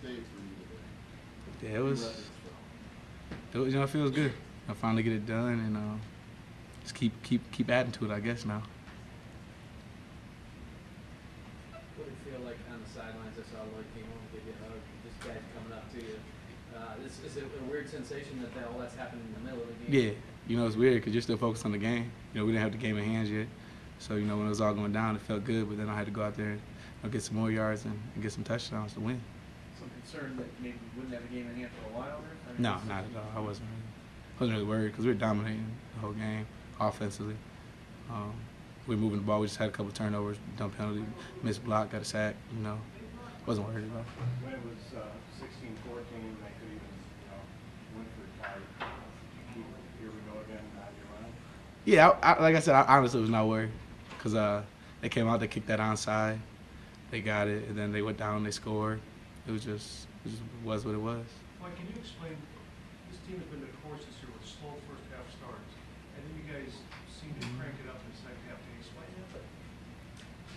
stage for you today? Yeah, it feels good. I finally get it done and just keep adding to it, I guess now. What did it feel like on the sidelines? I saw Lloyd came home, gave you a hug. This guy's coming up to you. Is it a weird sensation that all that's happening in the middle of the game? Yeah, it's weird because you're still focused on the game. We didn't have the game in hands yet. So, when it was all going down, it felt good, but then I had to go out there and get some more yards and get some touchdowns to win. Some concern that maybe we wouldn't have a game in hand for a while there? No, not at all. I wasn't really worried because we were dominating the whole game offensively. We were moving the ball. We just had a couple of turnovers, dumb penalty, missed block, got a sack. Wasn't worried about it. When it was 16-14, they could even, win for the tie. Here we go again, Yeah, like I said, I honestly was not worried because they came out, they kicked that onside, they got it, and then they went down, they scored. It just was what it was. Mike, can you explain, this team has been notorious this year with slow first half starts, and then you guys seem to crank it up in the second half. Can you explain that?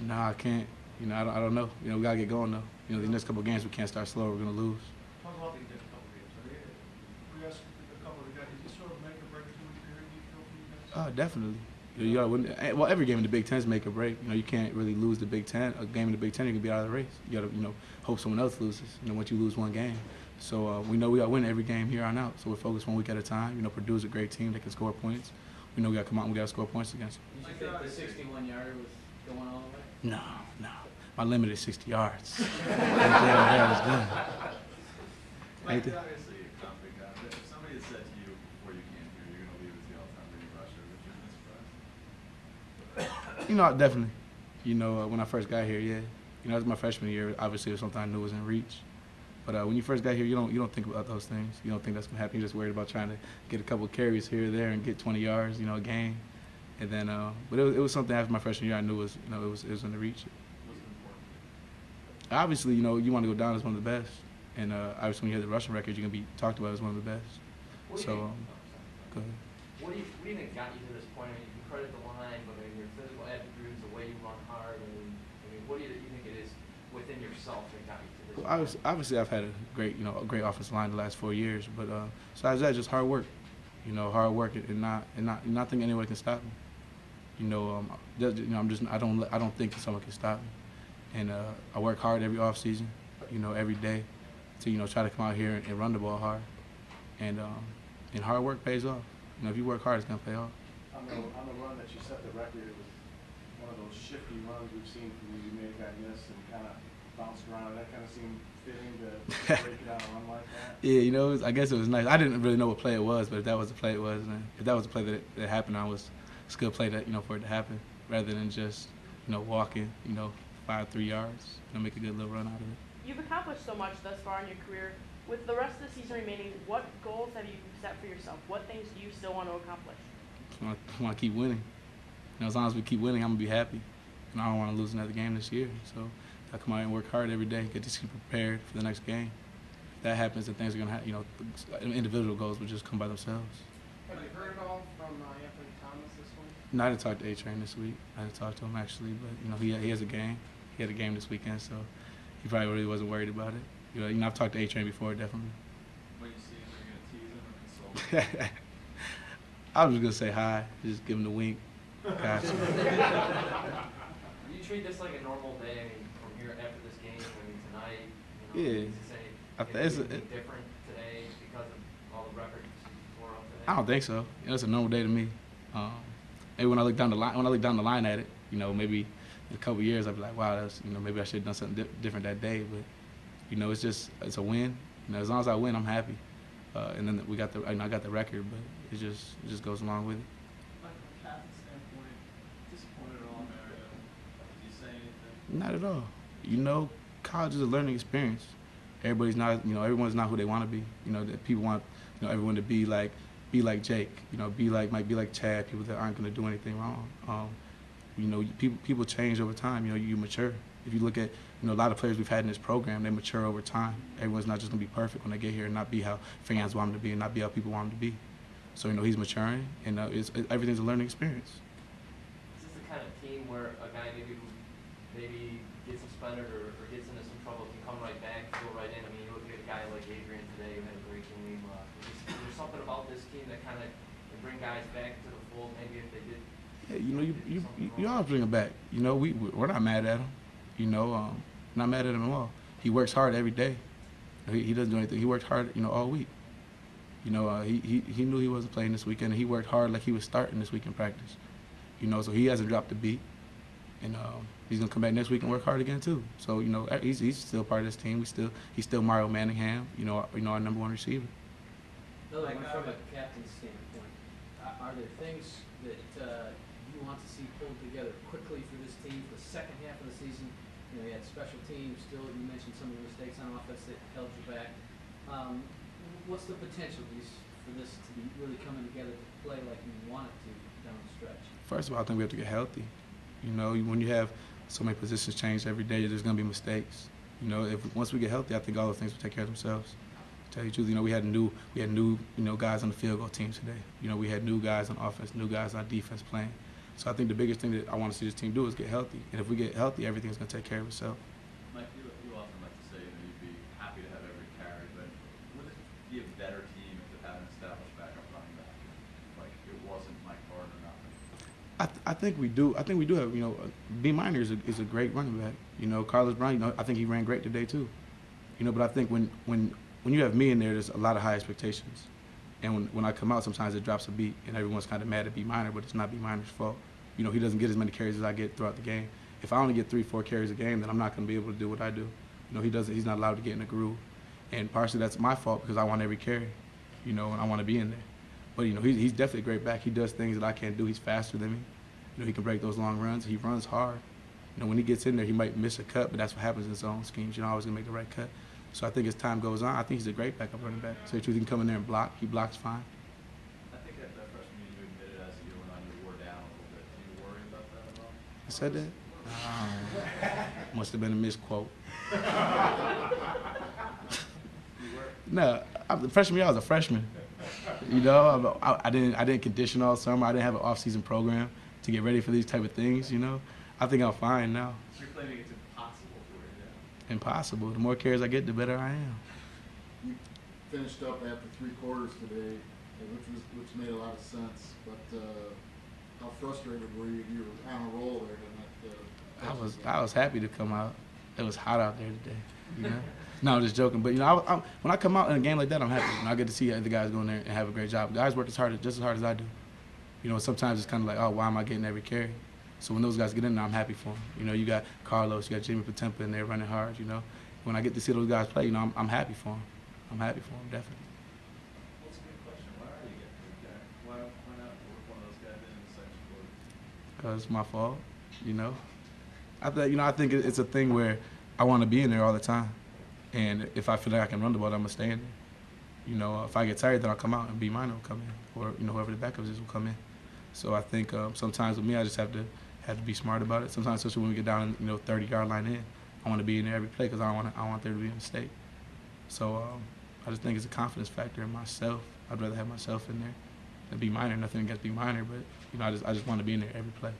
No, I can't. I don't know. We got to get going, though. The next couple of games, we can't start slow. We're going to lose. Talk about these next couple of games. We asked a couple of the guys, did you sort of make or break a two-week period, do you feel, for you guys? Definitely. You got to win. Well, every game in the Big Ten is make or break. You can't really lose the Big Ten. A game in the Big Ten, you can be out of the race. You got to, hope someone else loses. Once you lose one game. So we know we got to win every game here on out. So we're focused 1 week at a time. Purdue's a great team that can score points. We know we got to come out and we got to score points against them. Did you think the 61-yarder was going all the way? No. My limit is 60 yards. That was good. Mike, obviously a confident guy, but if somebody had said to you before you came here, you're going to leave as the all-time leading rusher, would you have been surprised? Definitely. When I first got here, yeah. It was my freshman year. Obviously, it was something I knew was in reach. But when you first got here, you don't think about those things. You don't think that's going to happen. You're just worried about trying to get a couple of carries here or there and get 20 yards, a game. And then, but it was something after my freshman year I knew was, it was in the reach. Obviously, you want to go down as one of the best. And obviously, when you hear the rushing record, you're going to be talked about as one of the best. Go ahead. What do you think got you to this point? You can credit the line, but your physical attributes, the way you run hard, what do you think it is within yourself that got you to this point? Obviously, I've had a great offensive line the last 4 years. But besides that, just hard work. Hard work and not think anyone can stop me. I don't think that someone can stop me. And I work hard every off season, every day, to try to come out here and run the ball hard. And hard work pays off. If you work hard, it's gonna pay off. On the run that you set the record, it was one of those shifty runs we've seen from you. You may have got missed and kind of bounced around. That kind of seemed fitting to break it out and run like that. Yeah, I guess it was nice. I didn't really know what play it was, but if that was the play it was, and if that was the play that happened, it's a good play that for it to happen, rather than just walking 5-3 yards, make a good little run out of it. You've accomplished so much thus far in your career. With the rest of the season remaining, what goals have you set for yourself? What things do you still want to accomplish? I want to keep winning. As long as we keep winning, I'm going to be happy. And I don't want to lose another game this year. So I come out and work hard every day, get to be prepared for the next game. If that happens, then things are going to happen. Individual goals will just come by themselves. Have you heard at all from Anthony Thomas this week? No, I didn't talk to A-Train this week. I didn't talk to him, actually. But, he has a game. He had a game this weekend, so he probably really wasn't worried about it. I've talked to A-Train before, definitely. When you see him, are you going to tease him or console him? I was just going to say hi, just give him the wink. Gotcha. Do you treat this like a normal day? From here after this game, tonight, Yeah. Is it different today because of all the records you tore up today? I don't think so. It's a normal day to me. Maybe when I look down the line, at it, maybe in a couple of years, I'll be like, wow, that's, maybe I should have done something different that day. But, it's a win. As long as I win, I'm happy. And then we got I got the record, but it just goes along with it. Like from a Catholic standpoint, disappointed at all, Mario? Did you say anything? Not at all. College is a learning experience. Everybody's not, everyone's not who they want to be. That people want, everyone to be like Jake. Be like Chad. People that aren't going to do anything wrong. People change over time. You mature. If you look at, a lot of players we've had in this program, they mature over time. Everyone's not just going to be perfect when they get here and not be how fans want them to be and not be how people want them to be. So, he's maturing, and everything's a learning experience. Is this the kind of team where a guy maybe gets suspended or gets into some trouble can come right back, go right in? You guy like Adrian today who had a great game. Is there something about this team that kind of bring guys back to the fold? Maybe if they did. Yeah, you know, you always bring him back. You know, we're not mad at him. You know, not mad at him at all. He works hard every day. He doesn't do anything. He worked hard, you know, all week. You know, he knew he wasn't playing this weekend, and he worked hard like he was starting this week in practice. You know, so he hasn't dropped a beat, and he's gonna come back next week and work hard again too. So you know, he's still part of this team. He's still Mario Manningham. You know, our number one receiver. Like from a captain's standpoint, are there things that you want to see pulled together quickly for this team for the second half of the season? You know, you had special teams. Still, you mentioned some of the mistakes on offense that held you back. What's the potential for this to be really coming together to play like you want it to down the stretch? First of all, I think we have to get healthy. You know, when you have so many positions change every day, there's going to be mistakes. You know, once we get healthy, I think all those things will take care of themselves. To tell you the truth, you know, we had new you know, guys on the field goal team today. You know, we had new guys on offense, new guys on defense playing. So I think the biggest thing that I want to see this team do is get healthy. And if we get healthy, everything's going to take care of itself. Mike, you often like to say, you know, you'd be happy to have every carry, but would it be a better team if it had an established backup running back? Like it wasn't Mike Gordon or nothing. I think we do. I think we do have. You know, B Minor is a great running back. You know, Carlos Brown. You know, I think he ran great today too. You know, but I think when you have me in there, there's a lot of high expectations. And when I come out, sometimes it drops a beat, and everyone's kind of mad at B Minor, but it's not B Minor's fault. You know, he doesn't get as many carries as I get throughout the game. If I only get 3-4 carries a game, then I'm not going to be able to do what I do. You know, he's not allowed to get in the groove. And partially that's my fault because I want every carry, you know, and I want to be in there. But, you know, he's definitely a great back. He does things that I can't do. He's faster than me. You know, he can break those long runs. He runs hard. You know, when he gets in there, he might miss a cut, but that's what happens in zone schemes. You're not always going to make the right cut. So I think as time goes on, I think he's a great backup running back. So the truth, he can come in there and block. He blocks fine. I think that freshman year you admitted as the year went on, you wore down a little bit. Do you worry about that at all? I said that? Must have been a misquote. No, the freshman year I was a freshman. You know, I didn't condition all summer. I didn't have an off-season program to get ready for these type of things. You know, I think I'm fine now. So you're claiming it's impossible to wear down? Impossible. The more carries I get, the better I am. You finished up after 3 quarters today, which made a lot of sense. But how frustrated were you? You were on a roll there tonight. I was happy to come out. It was hot out there today. You know. No, I'm just joking. But you know, when I come out in a game like that, I'm happy. And I get to see other guys go in there and have a great job. Guys work just as hard as I do. You know, sometimes it's kind of like, oh, why am I getting every carry? So when those guys get in there, I'm happy for them. You know, you got Carlos, you got Jimmy Patempa in there running hard. You know, when I get to see those guys play, you know, I'm happy for them. I'm happy for them, definitely. That's a good question. Why are you getting every carry? Why not work one of those guys in the second quarter? Because it's my fault. You know, I think it's a thing where I want to be in there all the time. And if I feel like I can run the ball, I'm going to stay in there. You know, if I get tired, then I'll come out and B Minor will come in. Or, you know, whoever the backups is will come in. So I think sometimes with me, I just have to be smart about it. Sometimes, especially when we get down, you know, 30-yard line in, I want to be in there every play because I don't want there to be a mistake. So I just think it's a confidence factor in myself. I'd rather have myself in there than B Minor. Nothing against B Minor, but, you know, I just want to be in there every play.